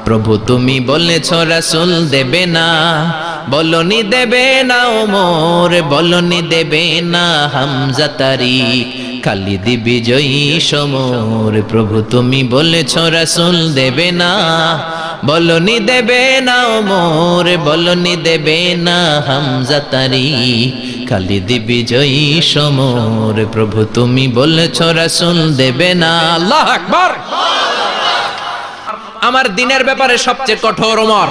প্রভু তুমি বলেছ রাসূল দেবে না, বলনি দেবে না ওমর, বলনি দেবে না হামজা তারিক, খালিদ বিজয়ী সমর। প্রভু তুমি বলেছ রাসূল দেবে না, বলনি দেবে না ওমর, বলনি দেবে না হামজা তারিক, খালিদ বিজয়ী সমর। প্রভু তুমি বলেছ রাসূল দেবে না। আল্লাহু আকবার। আমার দিনের ব্যাপারে সবচেয়ে কঠোর ওমর।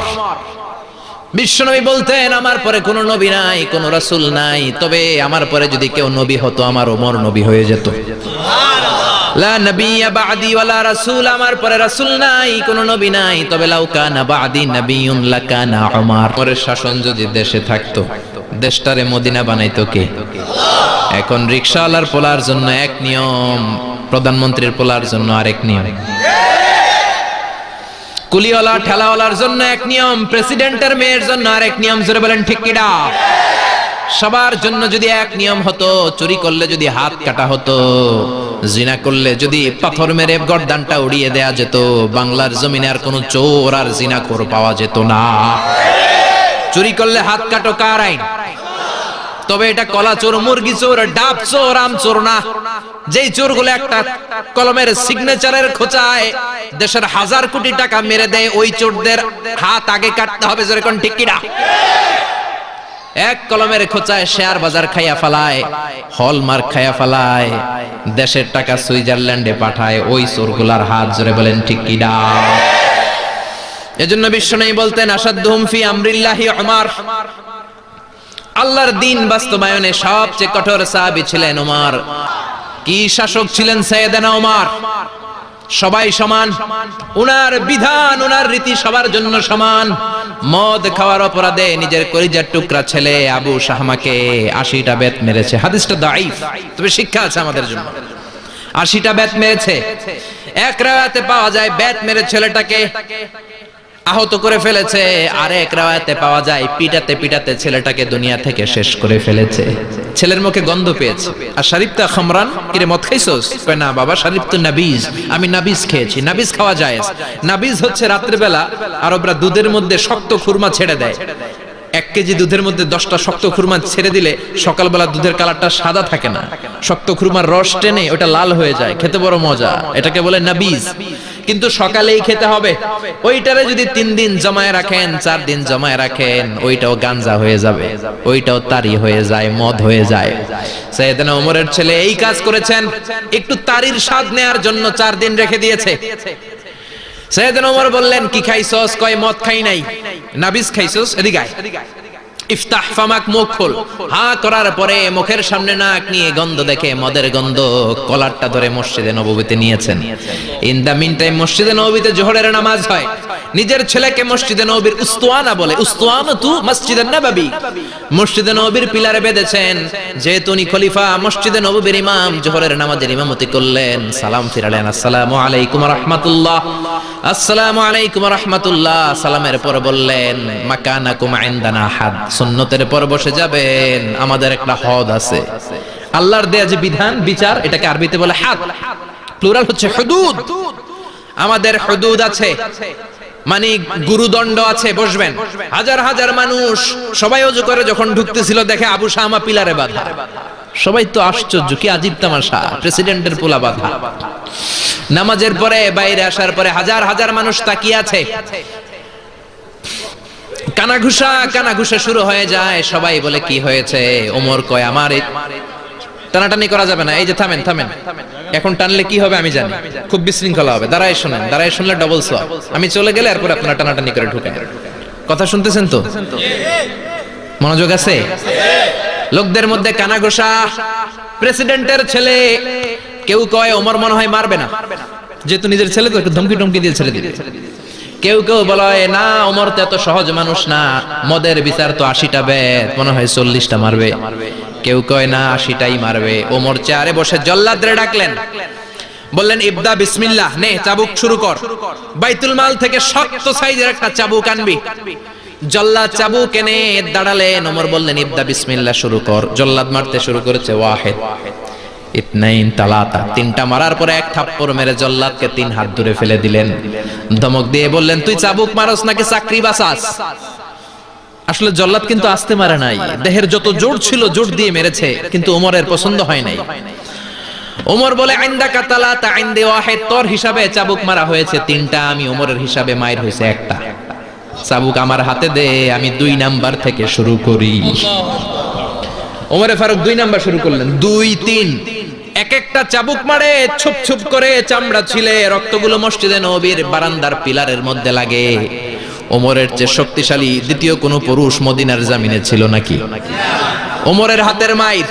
বিশ্বনবী বলতেন আমার পরে কোনো নবী নাই, কোনো রাসূল নাই, তবে আমার পরে যদি কেউ নবী হতো আমার ওমর নবী হয়ে যেত। লা নবিয়্যা বা'দি ওয়ালা রাসূল, আমার পরে রাসূল নাই, কোনো নবী নাই, তবে লাউ কানা বা'দি নবিয়্যুন লাকানা উমর। ওমরের শাসন যদি দেশে থাকতো, দেশটারে মদিনা বানাইতো কে? এখন রিকশাওয়ালার পোলার জন্য এক নিয়ম, প্রধানমন্ত্রীর পোলার জন্য আরেক নিয়ম, কুলিওয়ালা ঠেলাওয়ালার জন্য এক নিয়ম, প্রেসিডেন্টের মেয়ের জন্য আরেক নিয়ম। জোরে বলেন ঠিক কি না? সবার জন্য যদি এক নিয়ম হতো, চুরি করলে যদি হাত কাটা হতো, জিনা করলে যদি পাথর মেরে গর্দানটা উড়িয়ে দেয়া যেত, বাংলার জমিনে আর কোনো চোর আর জিনাখোর পাওয়া যেত না। চুরি করলে হাত কাটো কার আইন? তবে এটা কলা চোর, মুরগি চোর, ডাব চোর, আম চোর না। যেই চোরগুলো একটা কলমের সিগনেচারের খোঁচায় দেশের হাজার কোটি টাকা মেরে দেয়, ওই চোরদের হাত আগে কাটতে হবে। জোরে কোন ঠিক কি না? এক কলমের খোঁচায় শেয়ার বাজার খাইয়া ফেলায়, হলমার্ক খাইয়া ফেলায়, দেশের টাকা সুইজারল্যান্ডে পাঠায়, ওই চোরগুলার হাত। জোরে বলেন ঠিক কি না? এজন্য বিশ্বনবী বলতেন আসাদুহুম ফি আমরিল্লাহি উমর। আল্লাহর দ্বীন বাস্তবায়নে সবচেয়ে কঠোর সাহাবী ছিলেন ওমর। কি শাসক ছিলেন সাইয়েদনা ওমর! সবাই সমান, উনার বিধান, উনার রীতি সবার জন্য সমান। মদ খাওয়ার অপরাধে নিজের কলিজার টুকরা ছেলে আবু শাহমাকে 80টা বেত মেরেছে। হাদিসটা দাঈফ, তবে শিক্ষা আছে আমাদের জন্য। 80টা বেত মেরেছে। এক রাওয়ায়াতে পাওয়া যায় বেত মেরে ছেলেটাকে আহত করে ফেলেছে, আর এক রাওয়ায়াতে পাওয়া যায় পিটাতে পিটাতে ছেলেটাকে দুনিয়া থেকে শেষ করে ফেলেছে। ছেলের মুখে গন্ধ পেয়েছে। আর শরীফতা খামরান, কিরে মদ খাইছস? কয় না বাবা, শরীফ তো নাবিজ, আমি নাবিজ খেয়েছি। নাবিজ খাওয়া যায়। নাবিজ হচ্ছে রাত্রিবেলা আরবরা দুধের মধ্যে শক্ত খুরমা ছেড়ে দেয়। 1 কেজি দুধের মধ্যে 10টা শক্ত খুরমা ছেড়ে দিলে সকালবেলা দুধের কালারটা সাদা থাকে না, শক্ত খুরমার রস টেনে ওটা লাল হয়ে যায়, খেতে বড় মজা। এটাকে বলে নাবিজ। কিন্তু সকালেই খেতে হবে। ওইটারে যদি 3 দিন জমায়ে রাখেন, 4 দিন জমায়ে রাখেন, ওইটাও গাঞ্জা হয়ে যাবে, ওইটাও তারি হয়ে যায়, মদ হয়ে যায়। সাইয়েদনা ওমরের ছেলে এই কাজ করেছেন, একটু তারির স্বাদ নেয়ার জন্য 4 দিন রেখে দিয়েছে। সাইয়েদনা ওমর বললেন কি খাইছস? কয় মদ খাই নাই। নাবিজ খাইছস? এদিকে আয়। ইফতাহ ফামাক, মুখ খোল। হা করার পরে মুখের সামনে নাক নিয়ে গন্ধ দেখে, মদের গন্ধ, কলারটা ধরে মসজিদে নববীতে নিয়েছেন। ইন দা মিন টাইম মসজিদে নববীতে জোহরের নামাজ হয়। নিজের ছেলেকে মসজিদে নববীর উস্তুয়ানা বলে, উস্তুয়ানাতু মসজিদুন নববী, মসজিদে নববীর পিলারে বেঁধেছেন। যেহেতু উনি খলিফা, মসজিদে নববীর ইমাম, জোহরের নামাজের ইমামতি করলেন। সালাম ফিরালেন, আসসালামু আলাইকুম ওয়া রাহমাতুল্লাহ, আসসালামু আলাইকুম ওয়া রাহমাতুল্লাহ। সালামের পর বললেন মাকানাকুম ইনদানা হাদ, সুন্নতের পর বসে যাবেন, আমাদের একটা হদ আছে। আল্লাহর দেয়া যে বিধান, বিচার, এটাকে আরবিতে বলে হাদ, প্লুরাল হচ্ছে হুদুদ। আমাদের হুদুদ আছে, মানে গুরুদণ্ড আছে, বসবেন। হাজার হাজার মানুষ সবাই ওযু করে যখন ঢুকতেছিল, দেখে আবু শামা পিলারে বাঁধা। সবাই তো আশ্চর্য, কি আজীব তামাশা, প্রেসিডেন্টের পোলা বাঁধা। নামাজের পরে বাইরে আসার পরে হাজার হাজার মানুষ তাকিয়ে আছে। কানাঘুষা শুরু হয়ে যায়। সবাই বলে কি হয়েছে? ওমর কয় আমার টানাটানি করা যাবে না। এই যে থামেন থামেন, এখন টানলে কি হবে আমি জানি, খুব বিশৃঙ্খলা হবে। দাঁড়ায় শোনেন, দাঁড়ায় শুনলে ডবল সোয়াব। আমি চলে গেলে এরপর আপনারা টানাটানি করে ঢুকেন। কথা শুনতেছেন তো? মনোযোগ আছে? লোকদের মধ্যে কানাঘুষা। প্রেসিডেন্টের ছেলে, কেউ কয় ওমর মনে হয় মারবে না, যেহেতু নিজের ছেলে তো একটু ধমকি টমকি দিয়ে ছেড়ে দিবে। কেউ কেউ বলে না, ওমর তো এত সহজ মানুষ না, মদের বিচার তো 80টা বেত, মনে হয় 40টা মারবে। কেউ কয় না, 80টাই মারবে। ওমর চেয়ারে বসে জল্লাদরে ডাকলেন, বললেন ইবদা বিসমিল্লাহ, নে চাবুক শুরু কর। বাইতুল মাল থেকে শক্ত সাইজের একটা চাবুক আনবি। জল্লাদ চাবুক এনে দাঁড়ালেন। ওমর বললেন ইবদা বিসমিল্লাহ, শুরু কর। জল্লাদ মারতে শুরু করেছে, ওয়াহিদ ইতনাইন তালাতা, তিনটা মারার পরে এক থাপ্পড় মেরে জল্লাদকে 3 হাত দূরে ফেলে দিলেন। ধমক দিয়ে বললেন, তুই চাবুক মারস নাকি চাকরি বাঁচাস? আসলে জল্লাদ কিন্তু আস্তে মারে নাই, দেহের যত জোর ছিল জোর দিয়ে মেরেছে, কিন্তু ওমরের পছন্দ হয় নাই। ওমর বলে, আইন্দা কাতালা তা আইন্দে ওয়াহিদ, তোর হিসাবে চাবুক মারা হয়েছে 3টা, আমি ওমরের হিসাবে মায়ের হয়েছে 1টা। চাবুক আমার হাতে দে, আমি 2 নাম্বার থেকে শুরু করি। ওমরে ফারুক 2 নাম্বার শুরু করলেন, 2 3, এক একটা চাবুক মারে, ছুপ ছুপ করে চামড়া ছিলে, রক্তগুলো মসজিদে নববীর বারান্দার পিলারের মধ্যে লাগে। ওমরের চেয়ে শক্তিশালী দ্বিতীয় কোন পুরুষ মদিনার জামিনে ছিল নাকি? ওমরের হাতের মাইর।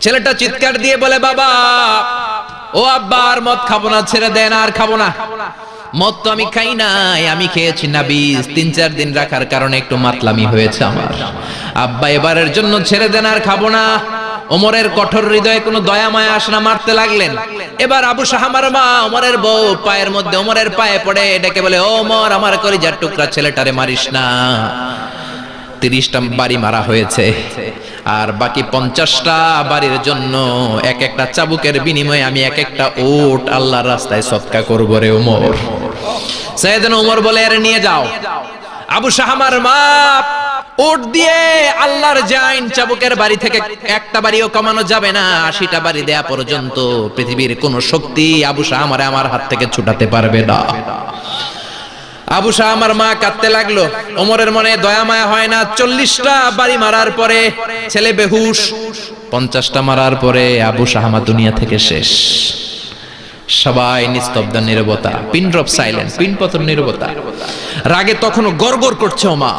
ছেলেটা চিৎকার দিয়ে বলে, বাবা ও আব্বা, আর মদ খাবো না, ছেড়ে দেন, আর খাবো না। মদ তো আমি খাই নাই, আমি খেয়েছি নাবিজ, 3-4 দিন রাখার কারণে একটু মাতলামি হয়েছে আমার। আব্বা এবারের জন্য ছেড়ে দেন, আর খাবো না। ওমরের কঠোর হৃদয়ে কোনো দয়া মায়া আসে না, মারতে লাগলেন। এবার আবু শাহামার মা ওমরের বউ পায়ের মধ্যে ওমরের পায়ে পড়ে ডেকে বলে, ওমর, আমার কলিজার টুকরা ছেলেটারে মারিস না। 30টা বাড়ি মারা হয়েছে, আর বাকি 50টা বাড়ির জন্য এক একটা চাবুকের বিনিময়ে আমি এক একটা উট আল্লাহর রাস্তায় সদকা করব রে ওমর। সাইয়েদনা ওমর বলে, এর নিয়ে যাও। আবু শাহামার মা উট দিয়ে আল্লাহর জাইন, চাবুকের বাড়ি থেকে একটা বাড়িও কমানো যাবে না, 80টা বাড়ি দেয়া পর্যন্ত পৃথিবীর কোন শক্তি আবু শাহামারে আমার হাত থেকে ছুটাতে পারবে না। আবু শাহামার মা কাঁদতে লাগলো। ওমরের মনে দয়া মায়া হয় না। 40টা বাড়ি মারার পরে ছেলে বেহুশ, 50টা মারার পরে আবু শাহামা দুনিয়া থেকে শেষ। সবাই নিস্তব্ধ নীরবতা, পিন ড্রপ সাইলেন্স, পিন পতন নীরবতা। রাগে তখনও গড়গড় করছে ওমর।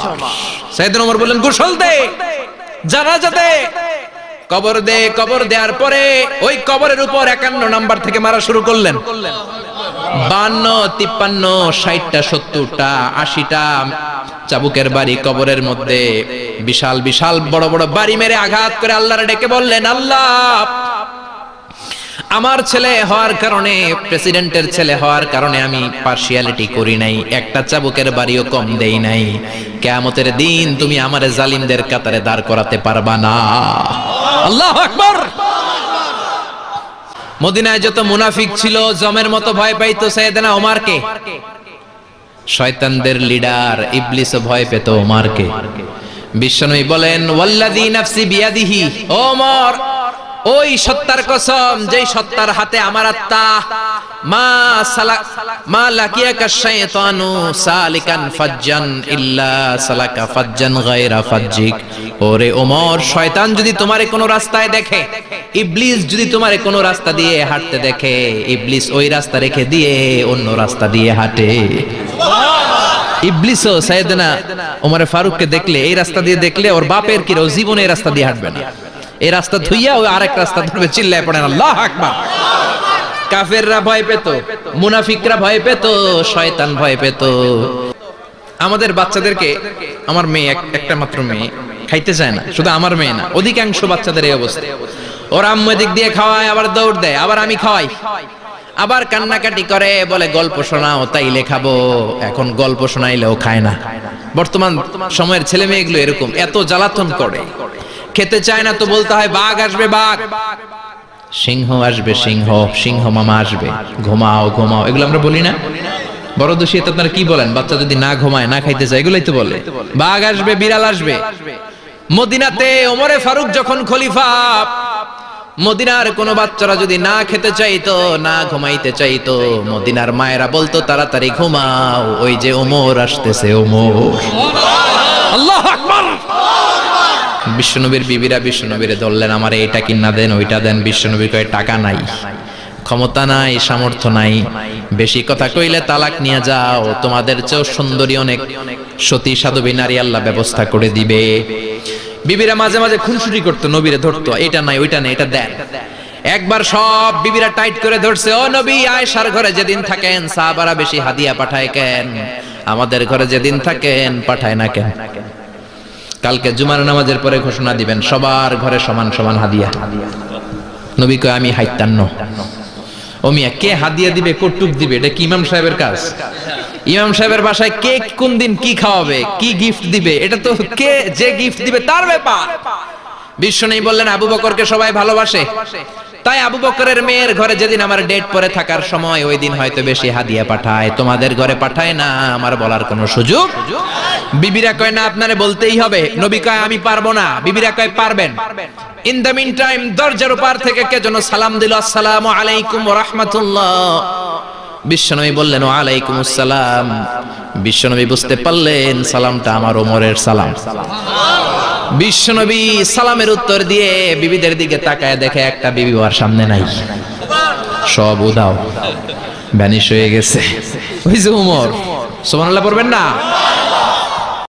সাইয়েদনা ওমর বললেন, গোসল দে, জানাজা দে, কবর দে। কবর দেওয়ার পরে ওই কবরের উপর 51 নাম্বার থেকে মারা শুরু করলেন। 52, 53, 60টা, 70টা, 80টা চাবুকের বাড়ি কবরের মধ্যে, বিশাল বিশাল বড় বড় বাড়ি মেরে আঘাত করে আল্লাহরে ডেকে বললেন, আল্লাহ, আমার ছেলে হওয়ার কারণে, প্রেসিডেন্টের ছেলে হওয়ার কারণে আমি পার্সিয়ালিটি করি নাই, একটা চাবুকের বাড়িও কম দেই নাই। কিয়ামতের দিন তুমি আমারে জালিমদের কাতারে দাঁড় করাতে পারবা না। আল্লাহু আকবার। মদিনায় যত মুনাফিক ছিল জমের মতো ভয় পাইতো সাইয়েদনা ওমরকে। শয়তানদের লিডার ইবলিসও ভয় পেত ওমরকে। বিশ্বনবী বলেন, ওয়াল্লাযী নাফসি বিয়াদিহি, ওমর, ওই সত্তার কসম যেই সত্তার হাতে আমার আত্মা, মা লাকিয়াকা শাইতানু সালিকান ফাজ্জান ইল্লা সালাকা ফাজ্জান গায়রা ফাজ্জিক। ওরে ওমর, শয়তান যদি তোমারে কোনো রাস্তায় দেখে, ইবলিস যদি তোমারে কোনো রাস্তা দিয়ে হাঁটতে দেখে, ইবলিস ওই রাস্তা রেখে দিয়ে অন্য রাস্তা দিয়ে হাঁটে। ইবলিসও সাইয়েদনা ওমর ফারুককে দেখলে, এই রাস্তা দিয়ে দেখলে ওর বাপের কি, ও জীবনে এই রাস্তা দিয়ে হাঁটবে না, এই রাস্তা ধুইয়া ওই আরেক রাস্তা ধরবে, চিল্লায় পড়েন আল্লাহু আকবার। কাফেররা ভয় পেত, মুনাফিকরা ভয় পেত, শয়তান ভয় পেত। আমাদের বাচ্চাদেরকে, আমার মেয়ে একটা মাত্র মেয়ে, খাইতে চায় না, শুধু আমার মেয়ে না, অধিকাংশ বাচ্চাদের এই অবস্থা। ওর আম্মু এদিক দিয়ে খাওয়ায়, আবার দৌড় দেয়, আবার আমি খাওয়াই, আবার কান্নাকাটি করে, বলে গল্প শোনাও, তাইলে খাবো। এখন গল্প শোনাইলেও খায় না। বর্তমান সময়ের ছেলে মেয়েগুলো এরকম, এত জ্বালাতন করে, খেতে চায় না তো বলতে হয় বাঘ আসবে, বাঘ, সিংহ আসবে, সিংহ, সিংহ মামা আসবে, ঘুমাও ঘুমাও, এগুলো আমরা বলি না? বড় দোষী তো আপনারা কি বলেন? বাচ্চা যদি না ঘুমায়, না খাইতে চায়, এগুলোই তো বলে। বাঘ আসবে, বিড়াল আসবে। মদিনাতে ওমরে ফারুক যখন খলিফা, মদিনার কোন বাচ্চারা যদি না খেতে চাইতো, না ঘুমাইতে চাইতো, মদিনার মায়েরা বলতো তাড়াতাড়ি ঘুমাও, ওই যে ওমর আসতেছে, ওমর। আল্লাহু আকবার। বিশ্বনবীর বিবিরা বিশ্বনবীরে ধরলেন, আমার এইটা কিনা দেন, ওইটা দেন। বিশ্বনবী কয়, টাকা নাই, ক্ষমতা নাই, সামর্থ্য নাই, বেশি কথা কইলে তালাক নিয়ে যাও, তোমাদের চেয়েও সুন্দরী অনেক সতী সাধবী নারী আল্লাহ ব্যবস্থা করে দিবে। বিবিরা মাঝে মাঝে খুনসুটি করতো, নবীরে ধরতো, এটা নাই, ওইটা নাই, এটা দেন। একবার সব বিবিরা টাইট করে ধরছে, ও নবী, আয়েশার ঘরে যেদিন থাকেন সাহাবারা বেশি হাদিয়া পাঠায় কেন? আমাদের ঘরে যেদিন থাকেন পাঠায় না কেন? কালকে জুমার নামাজের পরে ঘোষণা দিবেন, সবার ঘরে সমান সমান হাদিয়া। নবী কয়, আমি হাইতান্ন। ও মিয়া, কে হাদিয়া দিবে, কটুক দিবে, এটা কি ইমাম সাহেবের কাজ? ইমাম সাহেবের বাসায় কে কোন দিন কি খাওয়াবে, কি গিফট দিবে, এটা তো কে যে গিফট দিবে তার ব্যাপার। বিশ্বনবী বললেন আবু বকরকে সবাই ভালোবাসে, তাই আবু বকরের মেয়ের ঘরে যেদিন আমার ডেট পরে থাকার সময় ওই দিন হয়তো বেশি হাদিয়া পাঠায়, তোমাদের ঘরে পাঠায় না। আমার বলার কোনো সুযোগ? বিবিরা কয় না, আপনারে বলতেই হবে। নবী কয় আমি পারবো না, বিবিরা কয় পারবেন। ইন দ্য মিন টাইম দরজার উপর থেকে কে যেন সালাম দিল, আসসালামু আলাইকুম ওয়া রাহমাতুল্লাহ। বিশ্বনবী বললেন ওয়া আলাইকুমুস সালাম। বিশ্বনবী বুঝতে পারলেন সালামটা আমার ওমরের সালাম। বিশ্বনবী সালামের উত্তর দিয়ে বিবিদের দিকে তাকায়, দেখে একটা বিবি ওর সামনে নাই, সব উদাও, ভ্যানিশ হয়ে গেছে। ওই যে ওমর। সুবহানাল্লাহ পড়বেন না?